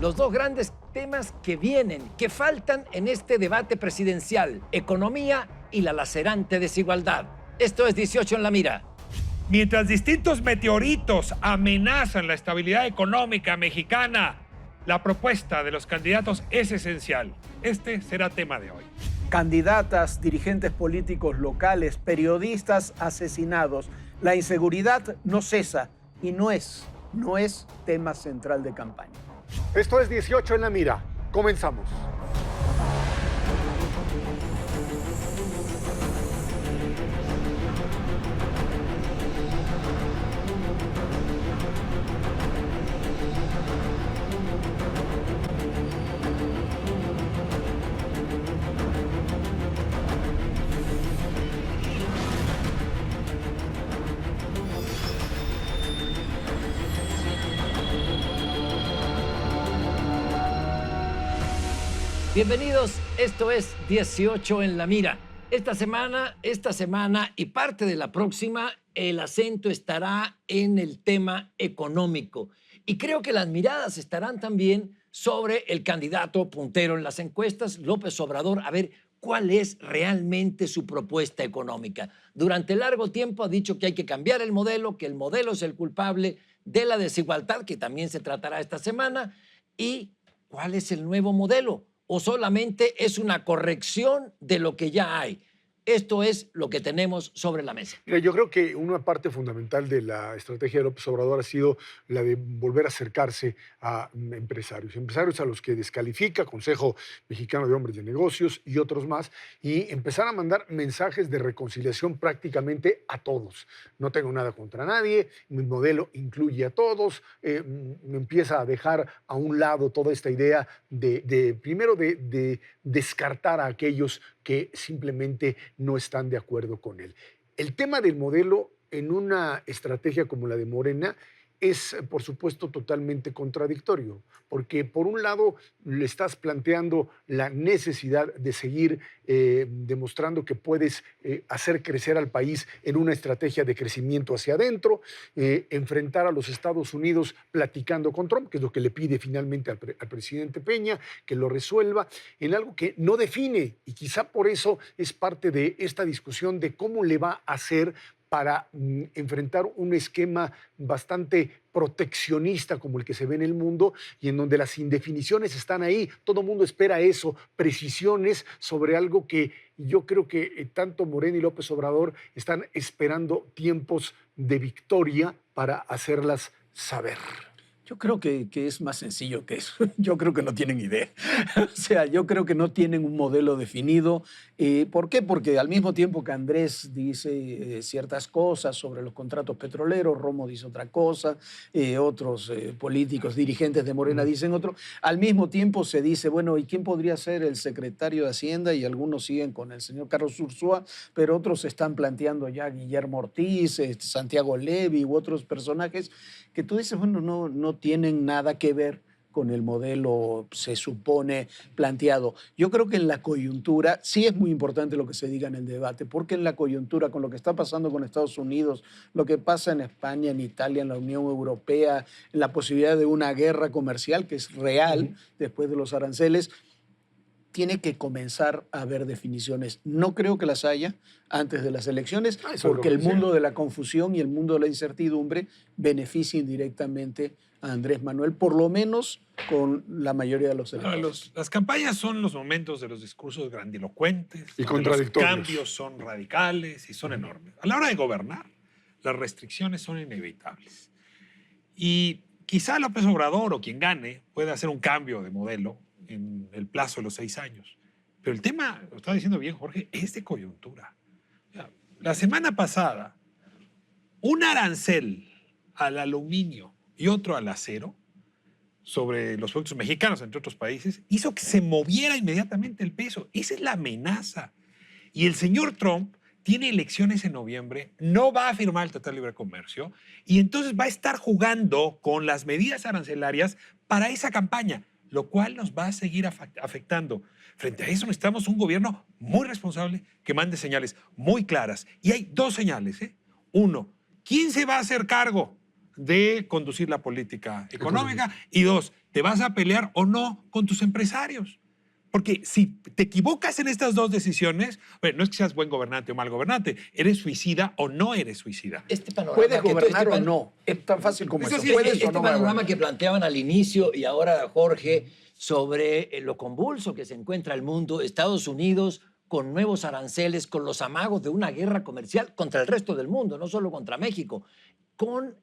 los dos grandes temas que vienen, que faltan en este debate presidencial: economía y la lacerante desigualdad. Esto es 18 en la mira. Mientras distintos meteoritos amenazan la estabilidad económica mexicana, la propuesta de los candidatos es esencial. Este será tema de hoy. Candidatas, dirigentes políticos locales, periodistas asesinados. La inseguridad no cesa y no es tema central de campaña. Esto es 18 en la mira. Comenzamos. Bienvenidos, esto es 18 en la mira. Esta semana y parte de la próxima, el acento estará en el tema económico. Y creo que las miradas estarán también sobre el candidato puntero en las encuestas, López Obrador, a ver cuál es realmente su propuesta económica. Durante largo tiempo ha dicho que hay que cambiar el modelo, que el modelo es el culpable de la desigualdad, que también se tratará esta semana. ¿Y cuál es el nuevo modelo? ¿O solamente es una corrección de lo que ya hay? Esto es lo que tenemos sobre la mesa. Mira, yo creo que una parte fundamental de la estrategia de López Obrador ha sido la de volver a acercarse a empresarios a los que descalifica, Consejo Mexicano de Hombres de Negocios y otros más, y empezar a mandar mensajes de reconciliación prácticamente a todos. No tengo nada contra nadie, mi modelo incluye a todos, me empieza a dejar a un lado toda esta idea primero de descartar a aquellos que simplemente no están de acuerdo con él. El tema del modelo en una estrategia como la de Morena es, por supuesto, totalmente contradictorio, porque por un lado le estás planteando la necesidad de seguir demostrando que puedes hacer crecer al país en una estrategia de crecimiento hacia adentro, enfrentar a los Estados Unidos platicando con Trump, que es lo que le pide finalmente al presidente Peña, que lo resuelva en algo que no define, y quizá por eso es parte de esta discusión de cómo le va a hacer para enfrentar un esquema bastante proteccionista como el que se ve en el mundo y en donde las indefiniciones están ahí. Todo el mundo espera eso, precisiones sobre algo que yo creo que tanto Morena y López Obrador están esperando tiempos de victoria para hacerlas saber. Yo creo que es más sencillo que eso. Yo creo que no tienen idea. O sea, yo creo que no tienen un modelo definido. ¿Por qué? Porque al mismo tiempo que Andrés dice ciertas cosas sobre los contratos petroleros, Romo dice otra cosa, otros políticos, dirigentes de Morena dicen otro, al mismo tiempo se dice, bueno, ¿y quién podría ser el secretario de Hacienda? Y algunos siguen con el señor Carlos Ursúa, pero otros están planteando ya Guillermo Ortiz, Santiago Levy u otros personajes que tú dices, bueno, no tienen nada que ver con el modelo, se supone, planteado. Yo creo que en la coyuntura, sí es muy importante lo que se diga en el debate, porque en la coyuntura, con lo que está pasando con Estados Unidos, lo que pasa en España, en Italia, en la Unión Europea, en la posibilidad de una guerra comercial que es real después de los aranceles, tiene que comenzar a haber definiciones. No creo que las haya antes de las elecciones, porque el mundo de la confusión y el mundo de la incertidumbre beneficia indirectamente a Andrés Manuel, por lo menos con la mayoría de los electores. Las campañas son los momentos de los discursos grandilocuentes, y donde los contradictorios. Cambios son radicales y son enormes. A la hora de gobernar, las restricciones son inevitables. Y quizá López Obrador o quien gane pueda hacer un cambio de modelo en el plazo de los 6 años. Pero el tema, lo estaba diciendo bien Jorge, es de coyuntura. La semana pasada, un arancel al aluminio y otro al acero sobre los productos mexicanos, entre otros países, hizo que se moviera inmediatamente el peso. Esa es la amenaza. Y el señor Trump tiene elecciones en noviembre, no va a firmar el Tratado de Libre Comercio y entonces va a estar jugando con las medidas arancelarias para esa campaña, lo cual nos va a seguir afectando. Frente a eso necesitamos un gobierno muy responsable que mande señales muy claras. Y hay 2 señales. Uno, ¿quién se va a hacer cargo de conducir la política económica. Y dos, ¿te vas a pelear o no con tus empresarios? Porque si te equivocas en estas dos decisiones, bueno, no es que seas buen gobernante o mal gobernante, eres suicida o no eres suicida. Este panorama ¿Puedes que tú- gobernar este o pan- no? Es tan fácil como Eso eso. sí, ¿Puedes Este o no panorama gobernar? que planteaban al inicio y ahora Jorge sobre lo convulso que se encuentra el mundo, Estados Unidos con nuevos aranceles, con los amagos de una guerra comercial contra el resto del mundo, no solo contra México, con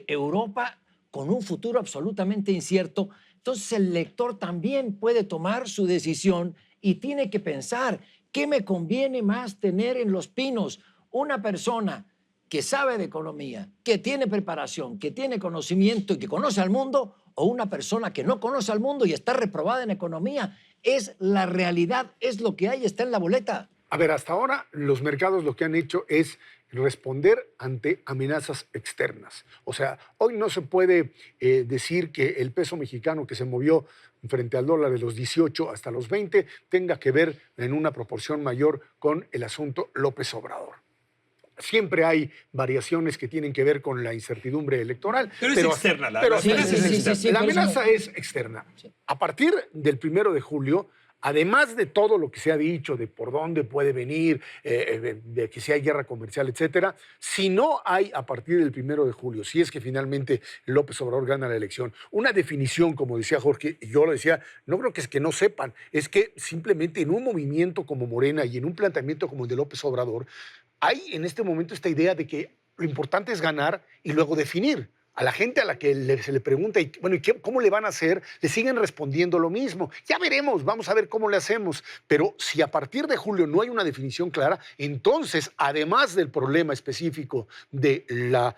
Europa con un futuro absolutamente incierto. Entonces el lector también puede tomar su decisión y tiene que pensar, ¿qué me conviene más tener en Los Pinos? Una persona que sabe de economía, que tiene preparación, que tiene conocimiento y que conoce al mundo, o una persona que no conoce al mundo y está reprobada en economía. Es la realidad, es lo que hay, está en la boleta. A ver, hasta ahora los mercados lo que han hecho es responder ante amenazas externas. O sea, hoy no se puede decir que el peso mexicano que se movió frente al dólar de los 18 hasta los 20 tenga que ver en una proporción mayor con el asunto López Obrador. Siempre hay variaciones que tienen que ver con la incertidumbre electoral. Pero es externa, la pero amenaza hasta- es externa. sí, la por eso amenaza no- es externa. Sí. A partir del 1 de julio, además de todo lo que se ha dicho, de por dónde puede venir, de que si hay guerra comercial, etcétera, si no hay a partir del 1 de julio, si es que finalmente López Obrador gana la elección, una definición, como decía Jorge, y yo lo decía, no creo que es que no sepan, es que simplemente en un movimiento como Morena y en un planteamiento como el de López Obrador, hay en este momento esta idea de que lo importante es ganar y luego definir. A la gente a la que se le pregunta, y, bueno, ¿cómo le van a hacer? Le siguen respondiendo lo mismo. Ya veremos, vamos a ver cómo le hacemos. Pero si a partir de julio no hay una definición clara, entonces, además del problema específico de la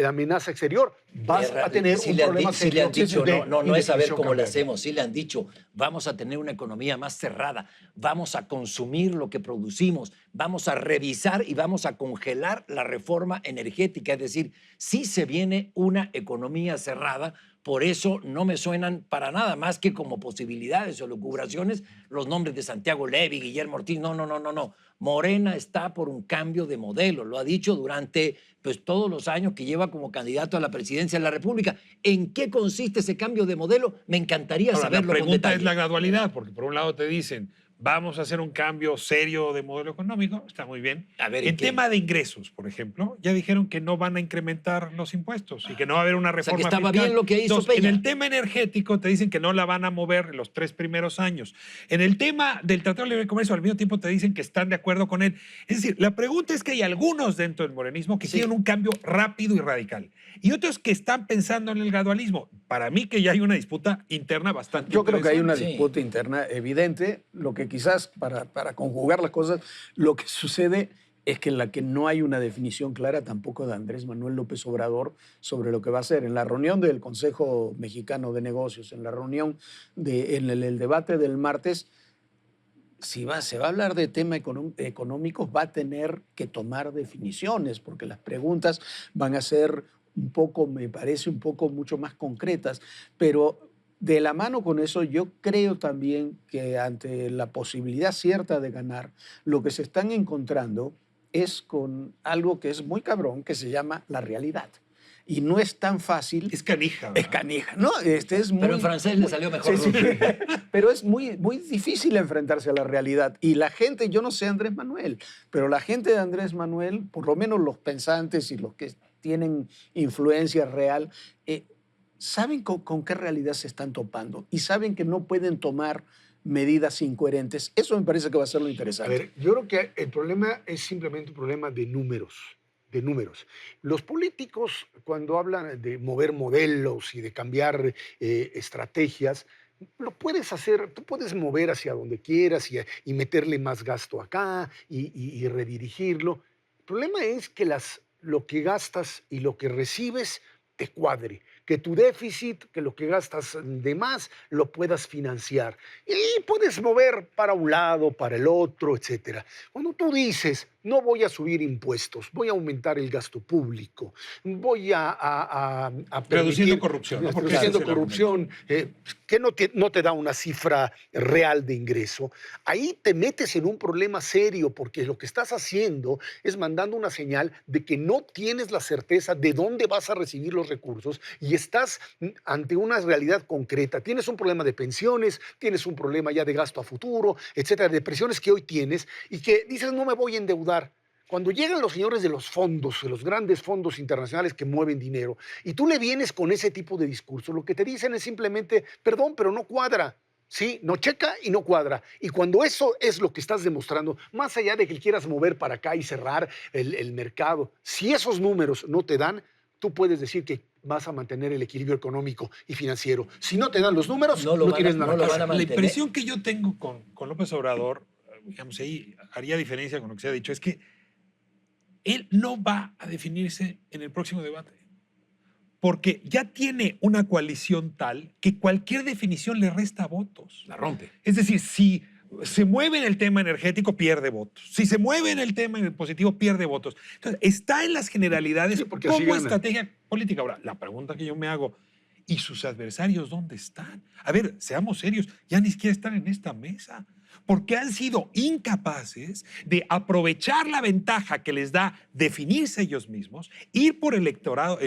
amenaza exterior, vas a tener Sí un le han problema di- sí le han serio dicho, de no es saber indefinición cómo le cambiaria. hacemos, sí le han dicho, vamos a tener una economía más cerrada, vamos a consumir lo que producimos, vamos a revisar y vamos a congelar la reforma energética, es decir, sí se viene una economía cerrada, por eso no me suenan para nada más que como posibilidades o lucubraciones los nombres de Santiago Levy, Guillermo Ortiz, no. Morena está por un cambio de modelo, lo ha dicho durante pues, todos los años que lleva como candidato a la presidencia de la República. ¿En qué consiste ese cambio de modelo? Me encantaría Ahora, saberlo la con pregunta detalle. es la gradualidad, porque por un lado te dicen, vamos a hacer un cambio serio de modelo económico, está muy bien. A ver, En ¿qué? tema de ingresos, por ejemplo, ya dijeron que no van a incrementar los impuestos y que no va a haber una sea, reforma que estaba fiscal. bien lo que hizo Entonces, Peña. en el tema energético te dicen que no la van a mover en los 3 primeros años. En el tema del Tratado de Libre Comercio, al mismo tiempo te dicen que están de acuerdo con él. Es decir, la pregunta es que hay algunos dentro del morenismo que Sí. quieren un cambio rápido y radical y otros que están pensando en el gradualismo. Para mí que ya hay una disputa interna bastante Yo creo que hay una Sí. disputa interna evidente. Lo que quizás, para conjugar las cosas, lo que sucede es que en la que no hay una definición clara tampoco de Andrés Manuel López Obrador sobre lo que va a hacer. En la reunión del Consejo Mexicano de Negocios, en la reunión, en el debate del martes, si se va a hablar de temas económicos, va a tener que tomar definiciones, porque las preguntas van a ser un poco, me parece, un poco mucho más concretas, pero de la mano con eso, yo creo también que ante la posibilidad cierta de ganar, lo que se están encontrando es con algo que es muy cabrón, que se llama la realidad. Y no es tan fácil. Es canija. Es ¿verdad? canija, ¿no? Es muy, Pero en francés le salió mejor. Sí, sí. Pero es muy, muy difícil enfrentarse a la realidad. Y la gente, yo no sé Andrés Manuel, pero la gente de Andrés Manuel, por lo menos los pensantes y los que tienen influencia real, saben con qué realidad se están topando y saben que no pueden tomar medidas incoherentes. Eso me parece que va a ser lo A interesante. ver, yo creo que el problema es simplemente un problema de números. De números. Los políticos, cuando hablan de mover modelos y de cambiar estrategias, lo puedes hacer, tú puedes mover hacia donde quieras y meterle más gasto acá y redirigirlo. El problema es que lo que gastas y lo que recibes te cuadre, que tu déficit, que lo que gastas de más, lo puedas financiar. Y puedes mover para un lado, para el otro, etcétera. Cuando tú dices, no voy a subir impuestos, voy a aumentar el gasto público, voy a Reduciendo permitir, corrupción, ¿no? Porque reduciendo ese es el corrupción, que no te da una cifra real de ingreso, ahí te metes en un problema serio, porque lo que estás haciendo es mandando una señal de que no tienes la certeza de dónde vas a recibir los recursos y estás ante una realidad concreta. Tienes un problema de pensiones, tienes un problema ya de gasto a futuro, etcétera, de presiones que hoy tienes y que dices, no me voy a endeudar. Cuando llegan los señores de los fondos, de los grandes fondos internacionales que mueven dinero, y tú le vienes con ese tipo de discurso, lo que te dicen es simplemente, perdón, pero no cuadra. Sí, no checa y no cuadra. Y cuando eso es lo que estás demostrando, más allá de que quieras mover para acá y cerrar el mercado, si esos números no te dan, tú puedes decir que vas a mantener el equilibrio económico y financiero. Si no te dan los números, no tienes nada que hacer. La impresión que yo tengo con López Obrador, digamos, ahí haría diferencia con lo que se ha dicho, es que él no va a definirse en el próximo debate, porque ya tiene una coalición tal que cualquier definición le resta votos. La rompe. Es decir, si se mueve en el tema energético, pierde votos. Si se mueve en el tema positivo, pierde votos. Entonces, está en las generalidades Sí, porque así como gana. estrategia política. Ahora, la pregunta que yo me hago, ¿y sus adversarios dónde están? A ver, seamos serios, ya ni siquiera están en esta mesa, porque han sido incapaces de aprovechar la ventaja que les da definirse ellos mismos, ir por electorados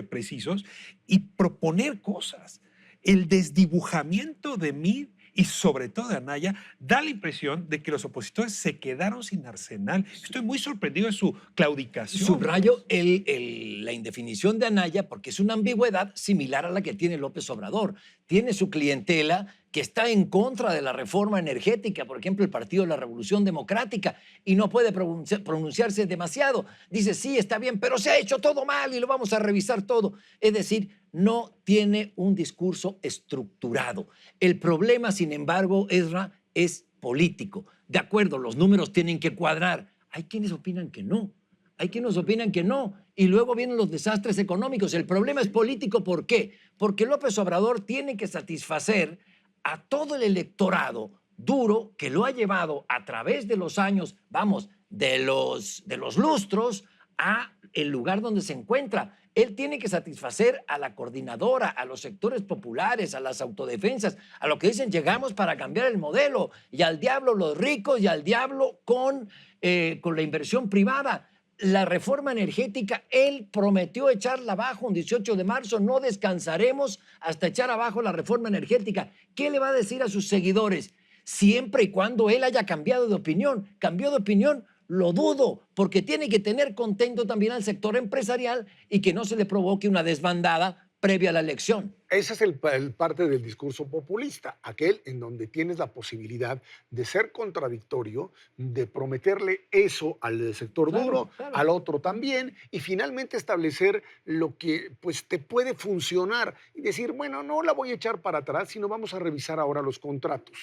precisos y proponer cosas. El desdibujamiento de Mid y sobre todo de Anaya da la impresión de que los opositores se quedaron sin arsenal. Estoy muy sorprendido de su claudicación. Subrayo la indefinición de Anaya porque es una ambigüedad similar a la que tiene López Obrador. Tiene su clientela que está en contra de la reforma energética, por ejemplo, el Partido de la Revolución Democrática, y no puede pronunciarse demasiado. Dice, sí, está bien, pero se ha hecho todo mal y lo vamos a revisar todo. Es decir, no tiene un discurso estructurado. El problema, sin embargo, Ezra, es político. De acuerdo, los números tienen que cuadrar. Hay quienes opinan que no. Hay quienes opinan que no. Y luego vienen los desastres económicos. El problema es político. ¿Por qué? Porque López Obrador tiene que satisfacer a todo el electorado duro que lo ha llevado a través de los años, vamos, de los lustros a el lugar donde se encuentra. Él tiene que satisfacer a la coordinadora, a los sectores populares, a las autodefensas, a lo que dicen llegamos para cambiar el modelo y al diablo los ricos y al diablo con la inversión privada. La reforma energética, él prometió echarla abajo un 18 de marzo, no descansaremos hasta echar abajo la reforma energética. ¿Qué le va a decir a sus seguidores? Siempre y cuando él haya cambiado de opinión. ¿Cambió de opinión? Lo dudo, porque tiene que tener contento también al sector empresarial y que no se le provoque una desbandada previa a la elección. Ese es el parte del discurso populista, aquel en donde tienes la posibilidad de ser contradictorio, de prometerle eso al sector duro, al otro también, y finalmente establecer lo que pues, te puede funcionar y decir, bueno, no la voy a echar para atrás, sino vamos a revisar ahora los contratos.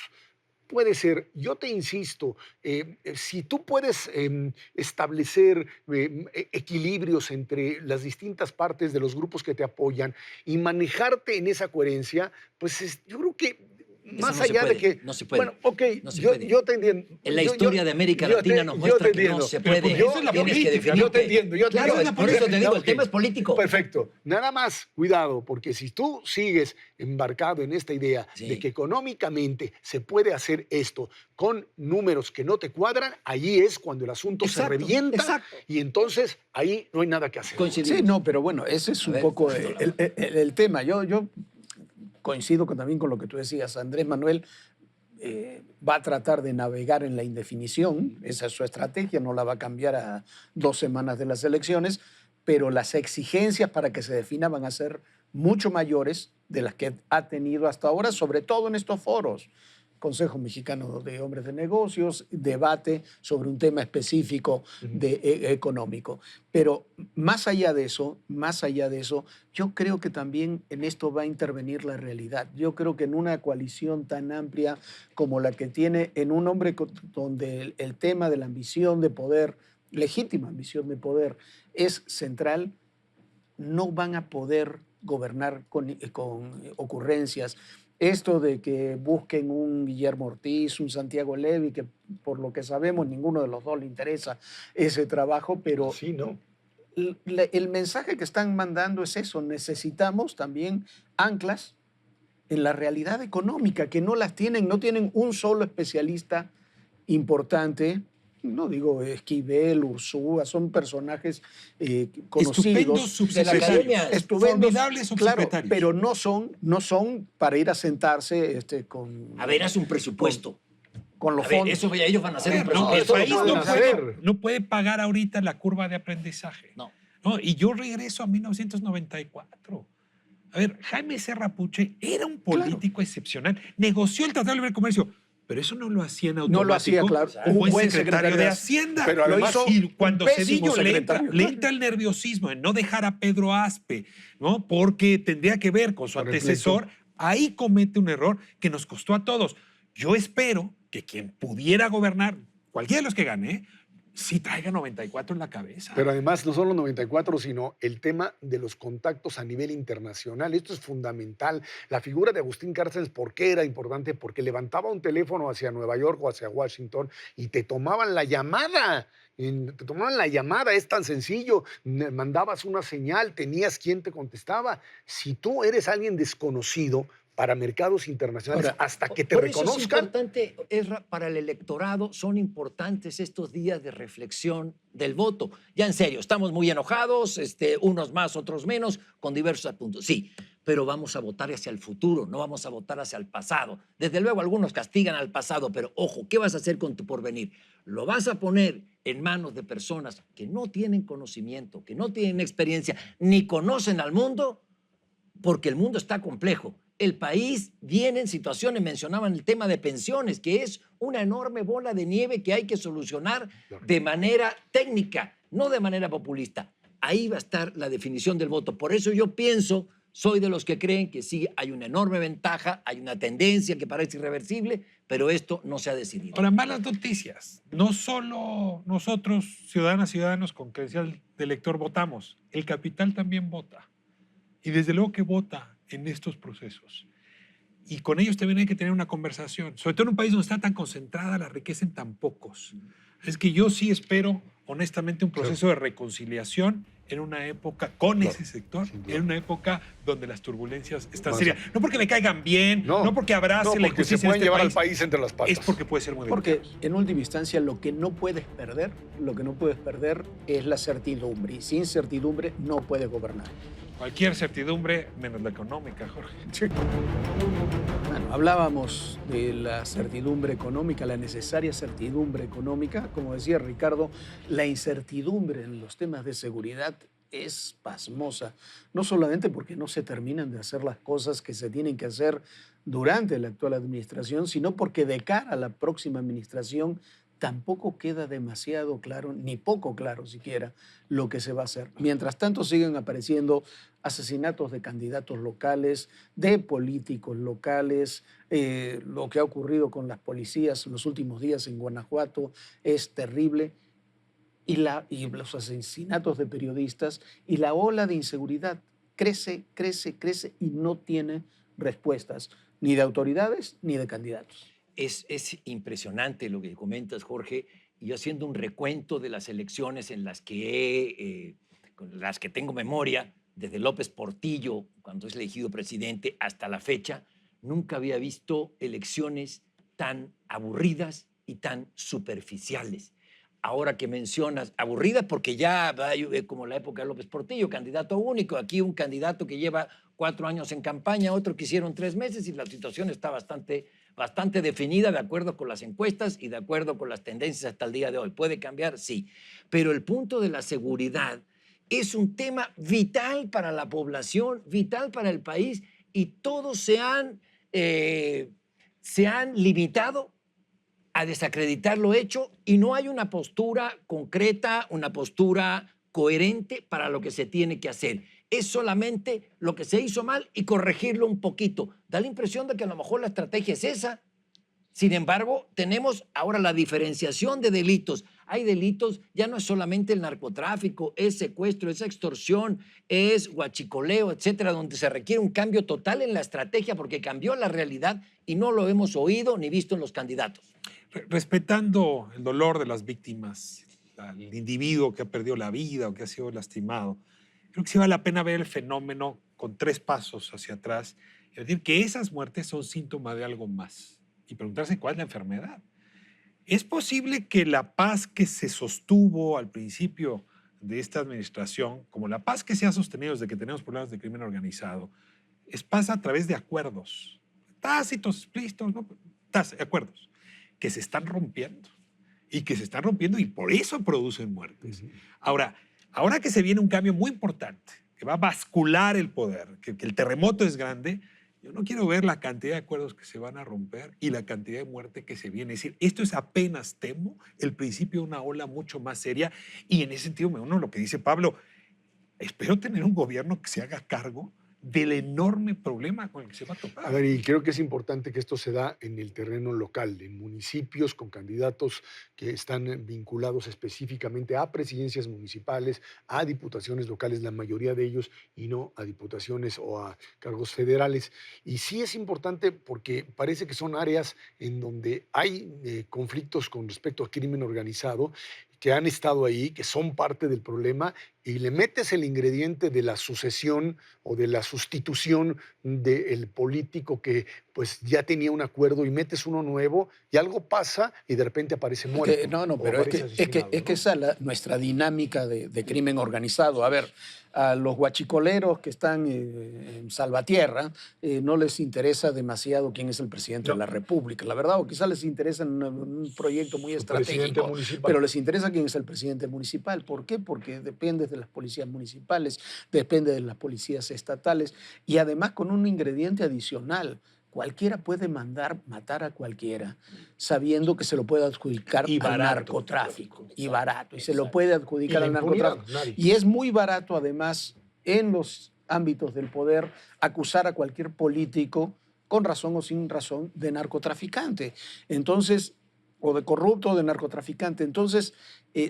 Puede ser, yo te insisto, si tú puedes establecer equilibrios entre las distintas partes de los grupos que te apoyan y manejarte en esa coherencia, pues yo creo que más allá de que... No se puede. Bueno, ok, no se puede. yo te entiendo. En la historia de América Latina nos muestra que no se puede. Eso es la Tienes que política, definirte. yo te entiendo. Claro, por eso te digo, el tema es político. Perfecto. Nada más, cuidado, porque si tú sigues embarcado en esta idea de que económicamente se puede hacer esto con números que no te cuadran, ahí es cuando el asunto se revienta y entonces ahí no hay nada que hacer. Sí, no, pero bueno, ese es un poco el tema. Yo coincido también con lo que tú decías. Andrés Manuel va a tratar de navegar en la indefinición. Esa es su estrategia, no la va a cambiar a 2 semanas de las elecciones, pero las exigencias para que se defina van a ser mucho mayores de las que ha tenido hasta ahora, sobre todo en estos foros. Consejo Mexicano de Hombres de Negocios, debate sobre un tema específico económico. Pero más allá de eso, yo creo que también en esto va a intervenir la realidad. Yo creo que en una coalición tan amplia como la que tiene, en un hombre donde el tema de la ambición de poder, legítima ambición de poder, es central, no van a poder gobernar con ocurrencias. Esto de que busquen un Guillermo Ortiz, un Santiago Levy, que por lo que sabemos ninguno de los dos le interesa ese trabajo, pero Sí, ¿no? el mensaje que están mandando es eso, necesitamos también anclas en la realidad económica, que no las tienen, no tienen un solo especialista importante. No digo Esquivel, Ursúa, son personajes conocidos de la academia. Formidables claro, subsecretarios. pero no son para ir a sentarse con, A ver, haz un presupuesto. con los A ver, fondos. eso ellos van a hacer un No, presupuesto. el país no no pueden puede, hacer. no puede pagar ahorita la curva de aprendizaje. No. ¿No? Y yo regreso a 1994. A ver, Jaime Serra Puche era un político excepcional. Negoció el Tratado de Libre Comercio, pero eso no lo hacía en automático. No lo hacía, claro. Un buen secretario de Hacienda. Pero además, lo hizo Y cuando un pésimo Cedillo le entra secretario. el nerviosismo en no dejar a Pedro Aspe, ¿no? Porque tendría que ver con su Con el antecesor, ahí comete un error que nos costó a todos. Yo espero que quien pudiera gobernar, cualquiera de los que gane, sí traiga 94 en la cabeza. Pero además no solo 94, sino el tema de los contactos a nivel internacional. Esto es fundamental. La figura de Agustín Cárceles, ¿por qué era importante? Porque levantaba un teléfono hacia Nueva York o hacia Washington y te tomaban la llamada. Te tomaban la llamada, es tan sencillo. Mandabas una señal, tenías quien te contestaba. Si tú eres alguien desconocido para mercados internacionales, Ahora, hasta que te Por eso es reconozcan, importante, Ezra, para el electorado son importantes estos días de reflexión del voto. Ya en serio, estamos muy enojados, unos más, otros menos, con diversos puntos. Sí, pero vamos a votar hacia el futuro, no vamos a votar hacia el pasado. Desde luego algunos castigan al pasado, pero ojo, ¿qué vas a hacer con tu porvenir? Lo vas a poner en manos de personas que no tienen conocimiento, que no tienen experiencia, ni conocen al mundo, porque el mundo está complejo. El país viene en situaciones, mencionaban el tema de pensiones, que es una enorme bola de nieve que hay que solucionar de manera técnica, no de manera populista. Ahí va a estar la definición del voto. Por eso yo pienso, soy de los que creen que sí hay una enorme ventaja, hay una tendencia que parece irreversible, pero esto no se ha decidido. Ahora, malas noticias. No solo nosotros, ciudadanas y ciudadanos con credencial de elector, votamos. El capital también vota. Y desde luego que vota en estos procesos. Y con ellos también hay que tener una conversación, sobre todo en un país donde está tan concentrada la riqueza en tan pocos. Es que yo sí espero, honestamente, un proceso de reconciliación en una época con ese sector, en una época donde las turbulencias están serias. No porque me caigan bien, no porque abrace la porque se injusticia pueden en llevar este al país entre las patas. es porque puede ser muy Porque delicado. en última instancia lo que no puedes perder es la certidumbre. Y sin certidumbre no puedes gobernar. Cualquier certidumbre, menos la económica, Jorge. Bueno, hablábamos de la certidumbre económica, la necesaria certidumbre económica. Como decía Ricardo, la incertidumbre en los temas de seguridad es pasmosa. No solamente porque no se terminan de hacer las cosas que se tienen que hacer durante la actual administración, sino porque de cara a la próxima administración tampoco queda demasiado claro, ni poco claro siquiera, lo que se va a hacer. Mientras tanto siguen apareciendo asesinatos de candidatos locales, de políticos locales. Lo que ha ocurrido con las policías en los últimos días en Guanajuato es terrible. Y los asesinatos de periodistas y la ola de inseguridad crece y no tiene respuestas, ni de autoridades ni de candidatos. Es impresionante lo que comentas, Jorge. Y yo haciendo un recuento de las elecciones en las que tengo memoria, desde López Portillo, cuando es elegido presidente, hasta la fecha, nunca había visto elecciones tan aburridas y tan superficiales. Ahora que mencionas, aburridas porque ya como la época de López Portillo, candidato único, aquí un candidato que lleva 4 años en campaña, otro que hicieron 3 meses y la situación está bastante definida de acuerdo con las encuestas y de acuerdo con las tendencias hasta el día de hoy. ¿Puede cambiar? Sí. Pero el punto de la seguridad es un tema vital para la población, vital para el país y todos se han limitado a desacreditar lo hecho y no hay una postura concreta, una postura coherente para lo que se tiene que hacer. Es solamente lo que se hizo mal y corregirlo un poquito. Da la impresión de que a lo mejor la estrategia es esa. Sin embargo, tenemos ahora la diferenciación de delitos. Hay delitos, ya no es solamente el narcotráfico, es secuestro, es extorsión, es huachicoleo, etcétera, donde se requiere un cambio total en la estrategia porque cambió la realidad y no lo hemos oído ni visto en los candidatos. Respetando el dolor de las víctimas, el individuo que ha perdido la vida o que ha sido lastimado, creo que sí vale la pena ver el fenómeno con 3 pasos hacia atrás y decir que esas muertes son síntoma de algo más y preguntarse cuál es la enfermedad. ¿Es posible que la paz que se sostuvo al principio de esta administración, como la paz que se ha sostenido desde que tenemos problemas de crimen organizado, es paz a través de acuerdos, tácitos, explícitos, ¿no? Acuerdos, que se están rompiendo y por eso producen muertes? Ahora que se viene un cambio muy importante, que va a bascular el poder, que el terremoto es grande, yo no quiero ver la cantidad de acuerdos que se van a romper y la cantidad de muerte que se viene. Es decir, esto es apenas, temo, el principio de una ola mucho más seria. Y en ese sentido me uno a lo que dice Pablo. Espero tener un gobierno que se haga cargo del enorme problema con el que se va a topar. A ver, y creo que es importante que esto se da en el terreno local, en municipios con candidatos que están vinculados específicamente a presidencias municipales, a diputaciones locales, la mayoría de ellos, y no a diputaciones o a cargos federales. Y sí es importante porque parece que son áreas en donde hay conflictos con respecto a crimen organizado, que han estado ahí, que son parte del problema, y le metes el ingrediente de la sucesión o de la sustitución del político que pues ya tenía un acuerdo y metes uno nuevo y algo pasa y de repente aparece muerto. Pero es que esa es nuestra dinámica de crimen organizado. A ver, a los guachicoleros que están en Salvatierra no les interesa demasiado quién es el presidente de la República, la verdad, o quizás les interesa un proyecto muy estratégico, pero les interesa quién es el presidente municipal. ¿Por qué? Porque depende de las policías municipales, depende de las policías estatales y además con un ingrediente adicional. Cualquiera puede matar a cualquiera sabiendo que se lo puede adjudicar al narcotráfico. Y barato. Y se lo puede adjudicar al narcotráfico. Y es muy barato, además, en los ámbitos del poder, acusar a cualquier político, con razón o sin razón, de narcotraficante. Entonces, o de corrupto o de narcotraficante. Entonces,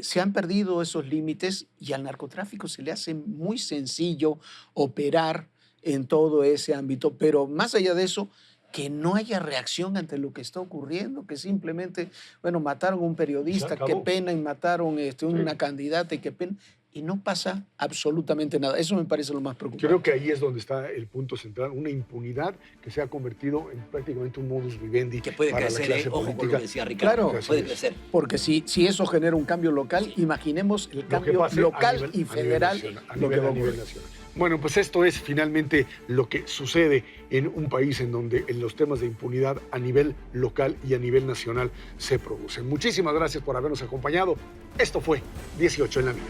se han perdido esos límites y al narcotráfico se le hace muy sencillo operar en todo ese ámbito. Pero más allá de eso, que no haya reacción ante lo que está ocurriendo, que simplemente, bueno, mataron a un periodista, qué pena, y mataron una candidata, y qué pena, y no pasa absolutamente nada. Eso me parece lo más preocupante. Creo que ahí es donde está el punto central, una impunidad que se ha convertido en prácticamente un modus vivendi que puede para crecer, la clase ojo política. con lo que decía Ricardo, claro, puede crecer. Porque si eso genera un cambio local, imaginemos el cambio local y federal. A nivel nacional. Bueno, pues esto es finalmente lo que sucede en un país en donde en los temas de impunidad a nivel local y a nivel nacional se producen. Muchísimas gracias por habernos acompañado. Esto fue 18 en la Mira.